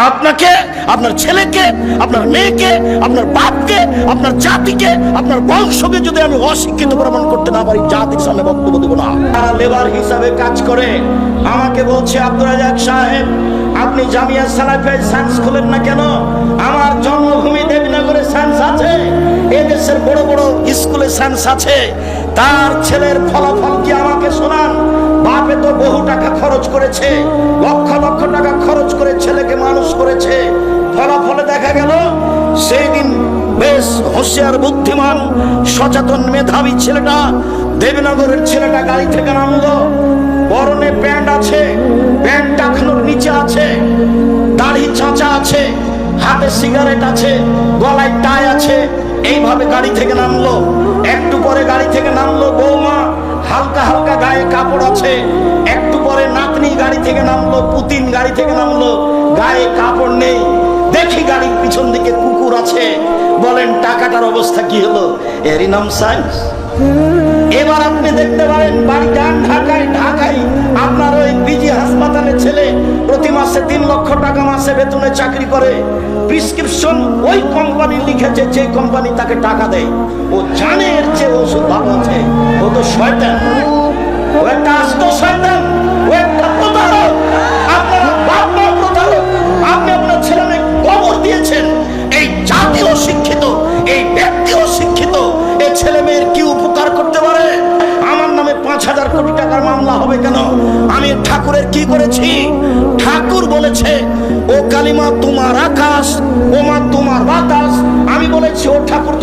আপনাকে, আপনার ছেলেকে, আপনার মেয়েকে, আপনার বাপকে, আপনার জাতিকে, আপনার বংশকে যদি আমি অশিক্ষিত প্রমাণ করতে না পারি, জাতির সামনে বক্তব্য দেব না। লেবার হিসাবে কাজ করে আমাকে বলছে, আব্দুর রাজ্জাক সাহেব আপনি জামিয়া সালাফিয়ায় সায়েন্স খোলেন না কেন? আমার জন্মভূমি দেবনগরে সায়েন্স আছে, এদেশের বড় বড় স্কুলে সায়েন্স আছে। তার ছেলের ফলাফল কি আমাকে শোনান। বাপে তো বহু টাকা খরচ করেছে, লক্ষ লক্ষ টাকা খরচ করে ছেলেকে মানুষ করেছে। ফলাফলে দেখা গেল সেই দিন বেশ হুঁশিয়ার, বুদ্ধিমান, সচেতন, মেধাবী ছেলেটা, দেবনগরের ছেলেটা গাড়ি থেকে নামলো। পরনে প্যান্ট আছে, প্যান্ট টাকনোর নিচে আছে, দাড়ি চাঁচা আছে, হাতে সিগারেট আছে, গলায় টাই আছে। এইভাবে গাড়ি থেকে নামলো। একটু পরে গাড়ি থেকে নামলো বৌমা, হালকা হালকা গায়ে কাপড় আছে। একটু পরে নাতনি গাড়ি থেকে নামলো, পুতিন গাড়ি থেকে নামলো, গায়ে কাপড় নেই। দেখি গাড়ির পিছন দিকে কুকুর আছে। বলেন টাকাটার অবস্থা কি হলো? এরই নাম সায়েন্স। এবার আপনি দেখতে পারেন বাড়ি যান ঢাকায়, ঢাকায় আপনার ওই বিজি হাসপাতালে ছেলে প্রতি মাসে 3 লক্ষ টাকা মাসে বেতনে চাকরি করে। প্রেসক্রিপশন ওই কোম্পানি লিখেছে যে কোম্পানি তাকে টাকা দেয়। ও জানে এর চেয়ে ওষুধ ভালো আছে। ও তো শয়তান, ও একটা আস্ত শয়তান, ও একটা প্রতারক। আপনার বাপ মা প্রতারক, আপনি আপনার ছেলে মেয়ে কবর দিয়েছেন। এই জাতীয় শিক্ষিত, এই ব্যক্তিও শিক্ষিত, এই ছেলে মেয়ের কি উপকার করতে পারে? আমার নামে 5,000 কোটি টাকার মামলা হবে কেন? আমি ঠাকুরের কি করেছি? ঠাকুর বলেছে ও কালিমা তোমার আকাশ, ও মা তোমার বাতাস। আমি বলেছি ও ঠাকুর